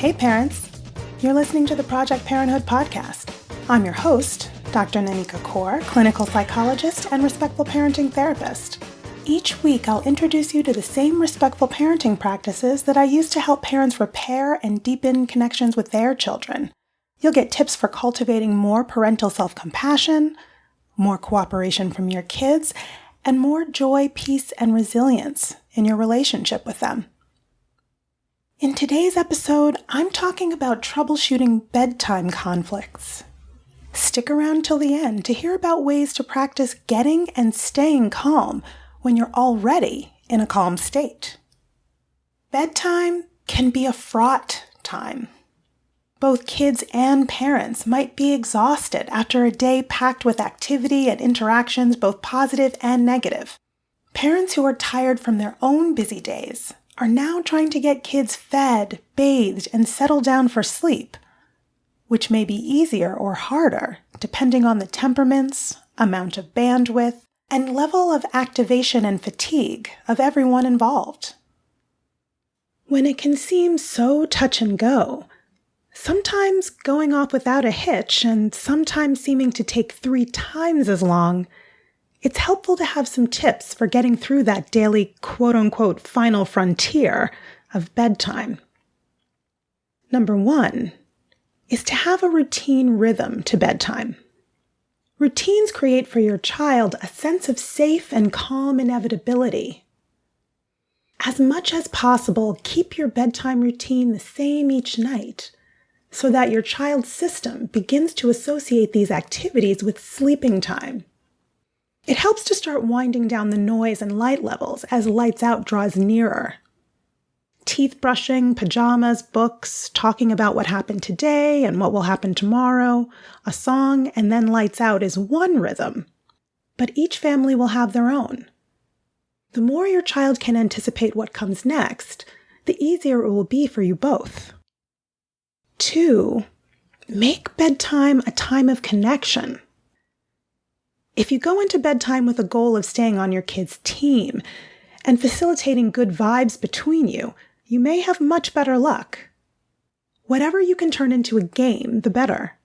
Hey parents, you're listening to the Project Parenthood podcast. I'm your host, Dr. Nanka Coor, clinical psychologist and respectful parenting therapist. Each week I'll introduce you to the same respectful parenting practices that I use to help parents repair and deepen connections with their children. You'll get tips for cultivating more parental self-compassion, more cooperation from your kids, and more joy, peace, and resilience in your relationship with them. In today's episode, I'm talking about troubleshooting bedtime conflicts. Stick around till the end to hear about ways to practice getting and staying calm when you're already in a calm state. Bedtime can be a fraught time. Both kids and parents might be exhausted after a day packed with activity and interactions, both positive and negative. Parents who are tired from their own busy days are now trying to get kids fed, bathed, and settled down for sleep, which may be easier or harder depending on the temperaments, amount of bandwidth, and level of activation and fatigue of everyone involved. When it can seem so touch and go, sometimes going off without a hitch and sometimes seeming to take 3 times as long, it's helpful to have some tips for getting through that daily quote-unquote final frontier of bedtime. Number 1 is to have a routine rhythm to bedtime. Routines create for your child a sense of safe and calm inevitability. As much as possible, keep your bedtime routine the same each night so that your child's system begins to associate these activities with sleeping time. It helps to start winding down the noise and light levels as lights out draws nearer. Teeth brushing, pajamas, books, talking about what happened today and what will happen tomorrow, a song, and then lights out is one rhythm, but each family will have their own. The more your child can anticipate what comes next, the easier it will be for you both. 2, make bedtime a time of connection. If you go into bedtime with a goal of staying on your kid's team and facilitating good vibes between you, you may have much better luck. Whatever you can turn into a game, the better.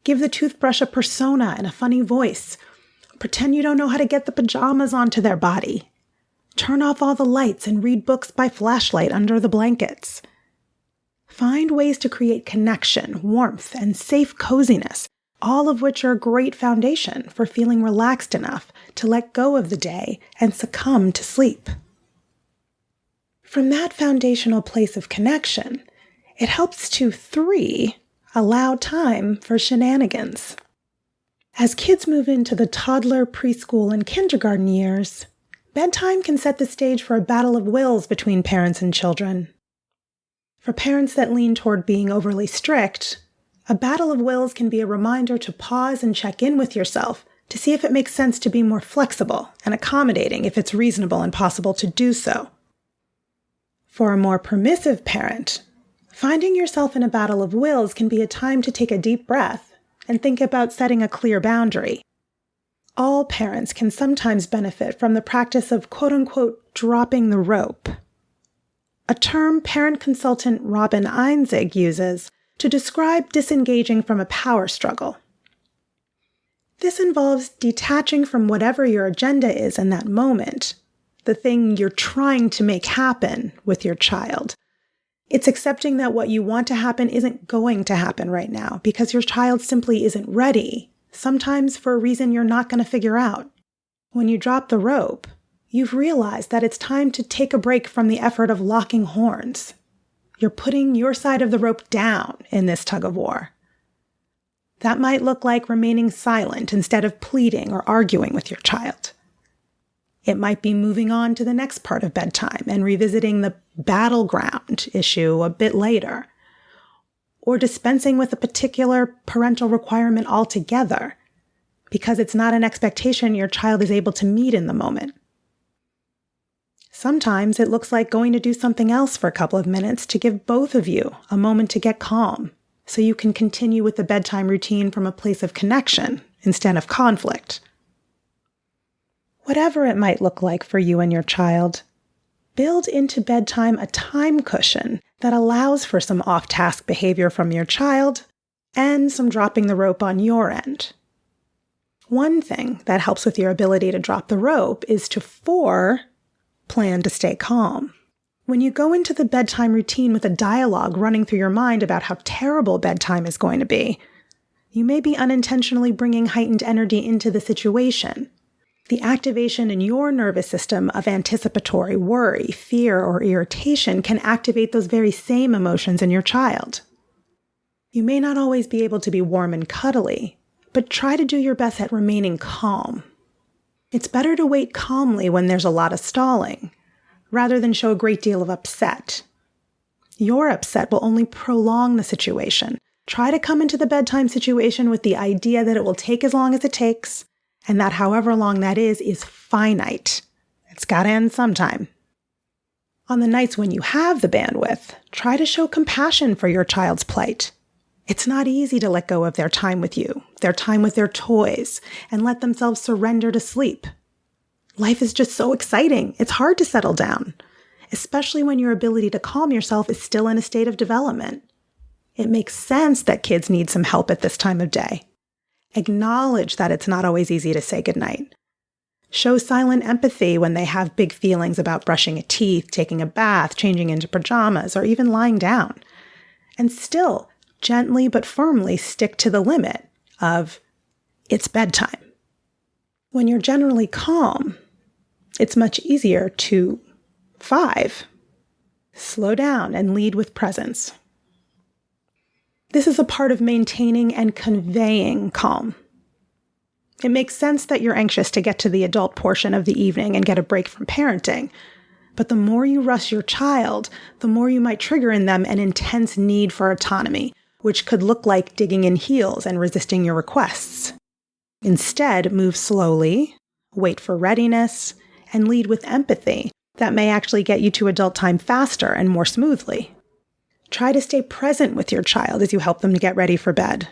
Give the toothbrush a persona and a funny voice. Pretend you don't know how to get the pajamas onto their body. Turn off all the lights and read books by flashlight under the blankets. Find ways to create connection, warmth, and safe coziness, all of which are a great foundation for feeling relaxed enough to let go of the day and succumb to sleep. From that foundational place of connection, it helps to 3, allow time for shenanigans. As kids move into the toddler, preschool, and kindergarten years, bedtime can set the stage for a battle of wills between parents and children. For parents that lean toward being overly strict, a battle of wills can be a reminder to pause and check in with yourself to see if it makes sense to be more flexible and accommodating if it's reasonable and possible to do so. For a more permissive parent, finding yourself in a battle of wills can be a time to take a deep breath and think about setting a clear boundary. All parents can sometimes benefit from the practice of quote-unquote dropping the rope, a term parent consultant Robin Einzig uses to describe disengaging from a power struggle. This involves detaching from whatever your agenda is in that moment, the thing you're trying to make happen with your child. It's accepting that what you want to happen isn't going to happen right now because your child simply isn't ready, sometimes for a reason you're not going to figure out. When you drop the rope, you've realized that it's time to take a break from the effort of locking horns. You're putting your side of the rope down in this tug of war. That might look like remaining silent instead of pleading or arguing with your child. It might be moving on to the next part of bedtime and revisiting the battleground issue a bit later, or dispensing with a particular parental requirement altogether because it's not an expectation your child is able to meet in the moment. Sometimes it looks like going to do something else for a couple of minutes to give both of you a moment to get calm so you can continue with the bedtime routine from a place of connection instead of conflict. Whatever it might look like for you and your child, build into bedtime a time cushion that allows for some off-task behavior from your child and some dropping the rope on your end. One thing that helps with your ability to drop the rope is to plan to stay calm. When you go into the bedtime routine with a dialogue running through your mind about how terrible bedtime is going to be, you may be unintentionally bringing heightened energy into the situation. The activation in your nervous system of anticipatory worry, fear, or irritation can activate those very same emotions in your child. You may not always be able to be warm and cuddly, but try to do your best at remaining calm. It's better to wait calmly when there's a lot of stalling, rather than show a great deal of upset. Your upset will only prolong the situation. Try to come into the bedtime situation with the idea that it will take as long as it takes, and that however long that is finite. It's got to end sometime. On the nights when you have the bandwidth, try to show compassion for your child's plight. It's not easy to let go of their time with you, their time with their toys, and let themselves surrender to sleep. Life is just so exciting. It's hard to settle down, especially when your ability to calm yourself is still in a state of development. It makes sense that kids need some help at this time of day. Acknowledge that it's not always easy to say goodnight. Show silent empathy when they have big feelings about brushing a teeth, taking a bath, changing into pajamas, or even lying down. And still, gently but firmly stick to the limit of, it's bedtime. When you're generally calm, it's much easier to 5. Slow down and lead with presence. This is a part of maintaining and conveying calm. It makes sense that you're anxious to get to the adult portion of the evening and get a break from parenting. But the more you rush your child, the more you might trigger in them an intense need for autonomy, which could look like digging in heels and resisting your requests. Instead, move slowly, wait for readiness, and lead with empathy that may actually get you to adult time faster and more smoothly. Try to stay present with your child as you help them to get ready for bed.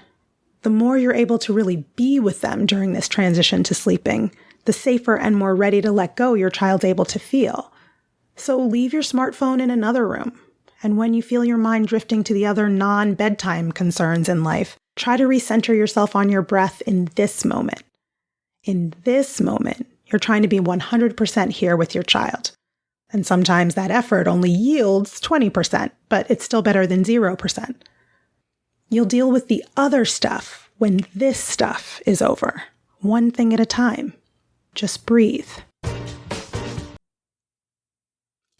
The more you're able to really be with them during this transition to sleeping, the safer and more ready to let go your child's able to feel. So leave your smartphone in another room. And when you feel your mind drifting to the other non-bedtime concerns in life, try to recenter yourself on your breath in this moment. In this moment, you're trying to be 100% here with your child. And sometimes that effort only yields 20%, but it's still better than 0%. You'll deal with the other stuff when this stuff is over, one thing at a time. Just breathe.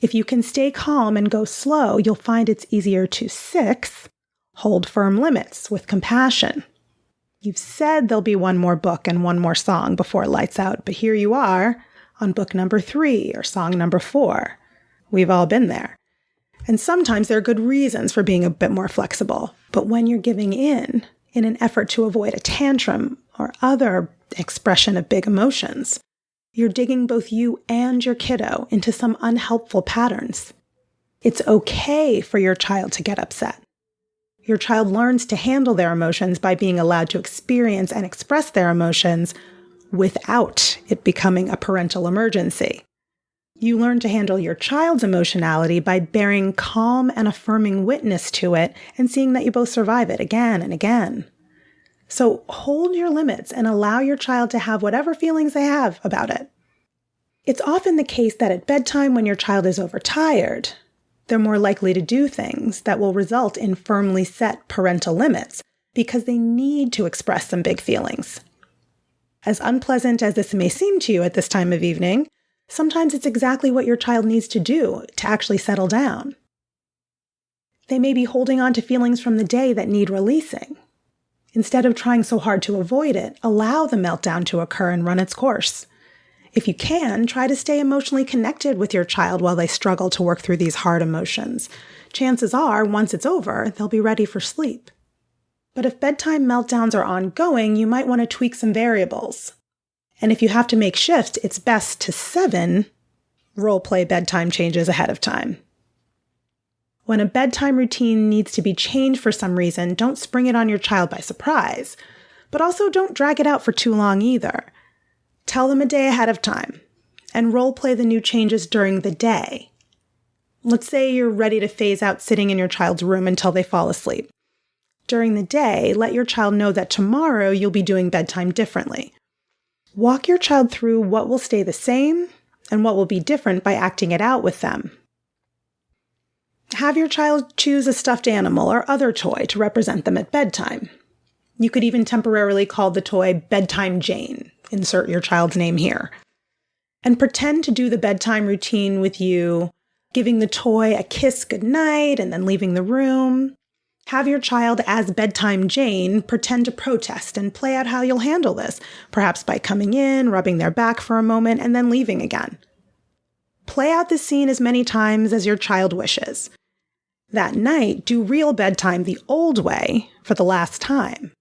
If you can stay calm and go slow, you'll find it's easier to 6, hold firm limits with compassion. You've said there'll be one more book and one more song before lights out, but here you are on book number 3 or song number 4. We've all been there. And sometimes there are good reasons for being a bit more flexible, but when you're giving in an effort to avoid a tantrum or other expression of big emotions, you're digging both you and your kiddo into some unhelpful patterns. It's okay for your child to get upset. Your child learns to handle their emotions by being allowed to experience and express their emotions without it becoming a parental emergency. You learn to handle your child's emotionality by bearing calm and affirming witness to it and seeing that you both survive it again and again. So hold your limits and allow your child to have whatever feelings they have about it. It's often the case that at bedtime, when your child is overtired, they're more likely to do things that will result in firmly set parental limits because they need to express some big feelings. As unpleasant as this may seem to you at this time of evening, sometimes it's exactly what your child needs to do to actually settle down. They may be holding on to feelings from the day that need releasing. Instead of trying so hard to avoid it, allow the meltdown to occur and run its course. If you can, try to stay emotionally connected with your child while they struggle to work through these hard emotions. Chances are, once it's over, they'll be ready for sleep. But if bedtime meltdowns are ongoing, you might want to tweak some variables. And if you have to make shifts, it's best to 7 role-play bedtime changes ahead of time. When a bedtime routine needs to be changed for some reason, don't spring it on your child by surprise. But also don't drag it out for too long either. Tell them a day ahead of time, and role-play the new changes during the day. Let's say you're ready to phase out sitting in your child's room until they fall asleep. During the day, let your child know that tomorrow you'll be doing bedtime differently. Walk your child through what will stay the same and what will be different by acting it out with them. Have your child choose a stuffed animal or other toy to represent them at bedtime. You could even temporarily call the toy Bedtime Jane. Insert your child's name here. And pretend to do the bedtime routine with you, giving the toy a kiss goodnight and then leaving the room. Have your child, as Bedtime Jane, pretend to protest and play out how you'll handle this, perhaps by coming in, rubbing their back for a moment, and then leaving again. Play out the scene as many times as your child wishes. That night, do real bedtime the old way for the last time.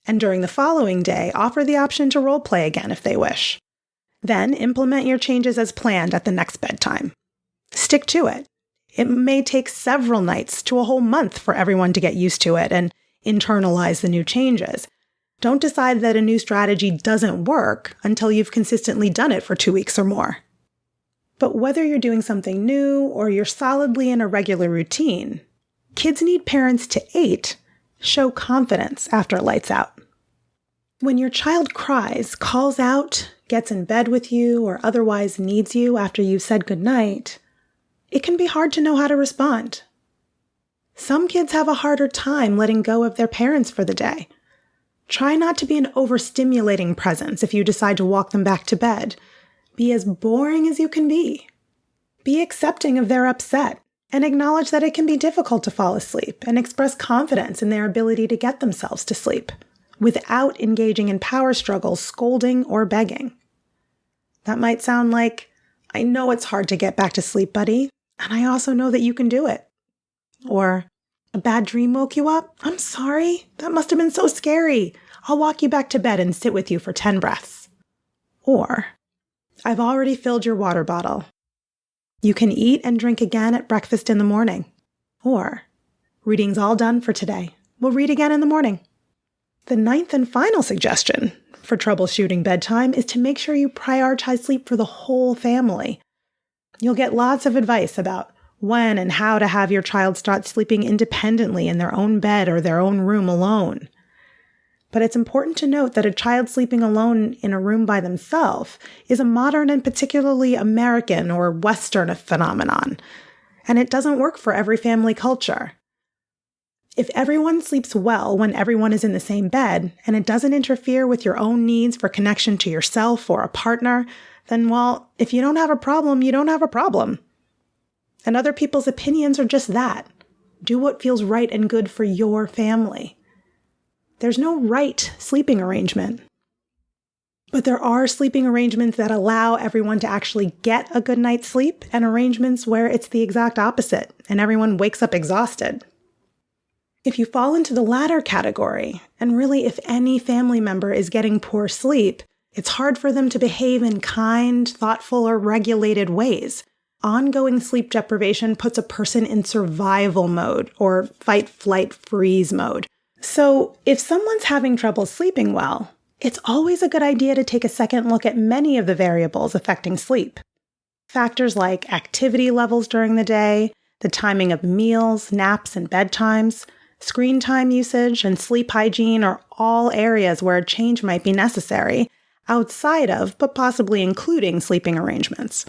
And during the following day, offer the option to role play again if they wish. Then implement your changes as planned at the next bedtime. Stick to it. It may take several nights to a whole month for everyone to get used to it and internalize the new changes. Don't decide that a new strategy doesn't work until you've consistently done it for 2 weeks or more. But whether you're doing something new or you're solidly in a regular routine, kids need parents to show confidence after lights out. When your child cries, calls out, gets in bed with you, or otherwise needs you after you've said goodnight, it can be hard to know how to respond. Some kids have a harder time letting go of their parents for the day. Try not to be an overstimulating presence if you decide to walk them back to bed. Be as boring as you can be. Be accepting of their upset and acknowledge that it can be difficult to fall asleep and express confidence in their ability to get themselves to sleep without engaging in power struggles, scolding, or begging. That might sound like, I know it's hard to get back to sleep, buddy, and I also know that you can do it. Or, a bad dream woke you up? I'm sorry. That must have been so scary. I'll walk you back to bed and sit with you for 10 breaths. Or, I've already filled your water bottle. You can eat and drink again at breakfast in the morning. Or, reading's all done for today. We'll read again in the morning. The 9th and final suggestion for troubleshooting bedtime is to make sure you prioritize sleep for the whole family. You'll get lots of advice about when and how to have your child start sleeping independently in their own bed or their own room alone. But it's important to note that a child sleeping alone in a room by themselves is a modern and particularly American or Western phenomenon, and it doesn't work for every family culture. If everyone sleeps well when everyone is in the same bed, and it doesn't interfere with your own needs for connection to yourself or a partner, then, well, if you don't have a problem, you don't have a problem. And other people's opinions are just that. Do what feels right and good for your family. There's no right sleeping arrangement. But there are sleeping arrangements that allow everyone to actually get a good night's sleep, and arrangements where it's the exact opposite, and everyone wakes up exhausted. If you fall into the latter category, and really if any family member is getting poor sleep, it's hard for them to behave in kind, thoughtful, or regulated ways. Ongoing sleep deprivation puts a person in survival mode, or fight, flight, freeze mode. So if someone's having trouble sleeping well, it's always a good idea to take a second look at many of the variables affecting sleep. Factors like activity levels during the day, the timing of meals, naps, and bedtimes, screen time usage, and sleep hygiene are all areas where a change might be necessary, outside of, but possibly including, sleeping arrangements.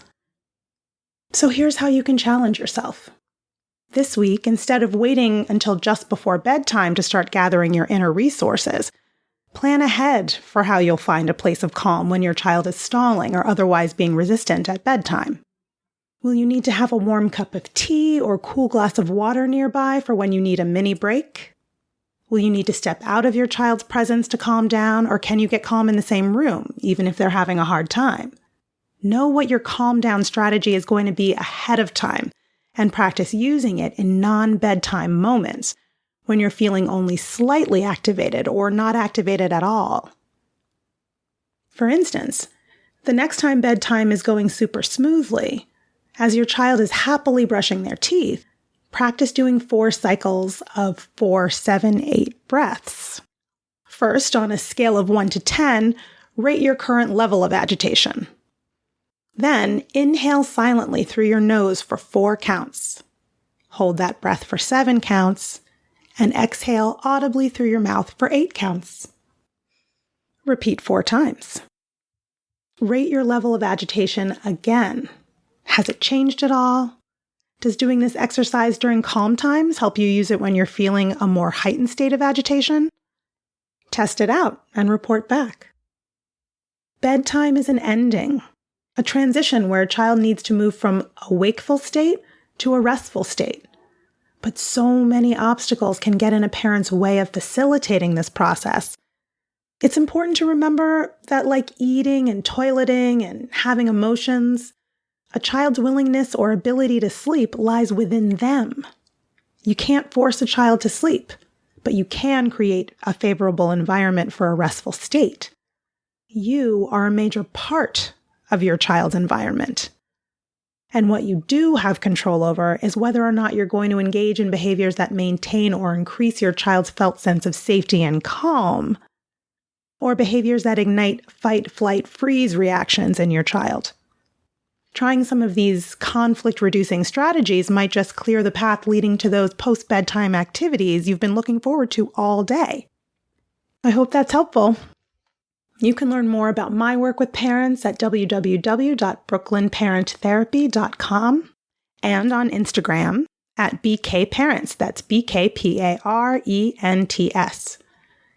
So here's how you can challenge yourself. This week, instead of waiting until just before bedtime to start gathering your inner resources, plan ahead for how you'll find a place of calm when your child is stalling or otherwise being resistant at bedtime. Will you need to have a warm cup of tea or cool glass of water nearby for when you need a mini break? Will you need to step out of your child's presence to calm down, or can you get calm in the same room, even if they're having a hard time? Know what your calm down strategy is going to be ahead of time, and practice using it in non-bedtime moments when you're feeling only slightly activated or not activated at all. For instance, the next time bedtime is going super smoothly, as your child is happily brushing their teeth, practice doing 4 cycles of 4, 7, 8 breaths. First, on a scale of 1 to 10, rate your current level of agitation. Then, inhale silently through your nose for 4 counts. hold that breath for 7 counts, and exhale audibly through your mouth for 8 counts. Repeat 4 times. Rate your level of agitation again. Has it changed at all? Does doing this exercise during calm times help you use it when you're feeling a more heightened state of agitation? Test it out and report back. Bedtime is an ending, a transition where a child needs to move from a wakeful state to a restful state. But so many obstacles can get in a parent's way of facilitating this process. It's important to remember that, like eating and toileting and having emotions, a child's willingness or ability to sleep lies within them. You can't force a child to sleep, but you can create a favorable environment for a restful state. You are a major part of your child's environment. And what you do have control over is whether or not you're going to engage in behaviors that maintain or increase your child's felt sense of safety and calm, or behaviors that ignite fight, flight, freeze reactions in your child. Trying some of these conflict-reducing strategies might just clear the path leading to those post-bedtime activities you've been looking forward to all day. I hope that's helpful. You can learn more about my work with parents at www.brooklynparenttherapy.com and on Instagram at BKParents. That's BKPARENTS.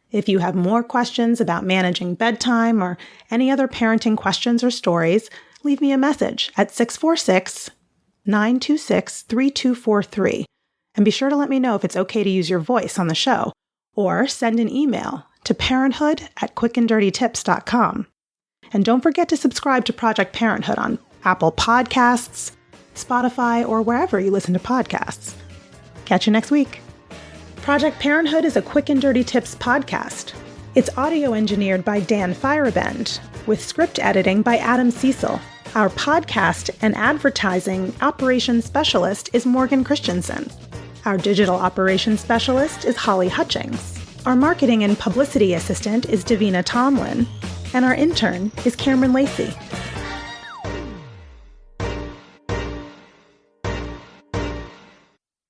If you have more questions about managing bedtime or any other parenting questions or stories, leave me a message at 646-926-3243. And be sure to let me know if it's okay to use your voice on the show, or send an email to parenthood@quickanddirtytips.com. And don't forget to subscribe to Project Parenthood on Apple Podcasts, Spotify, or wherever you listen to podcasts. Catch you next week. Project Parenthood is a Quick and Dirty Tips podcast. It's audio engineered by Dan Firebend, with script editing by Adam Cecil. Our podcast and advertising operations specialist is Morgan Christensen. Our digital operations specialist is Holly Hutchings. Our marketing and publicity assistant is Davina Tomlin. And our intern is Cameron Lacey.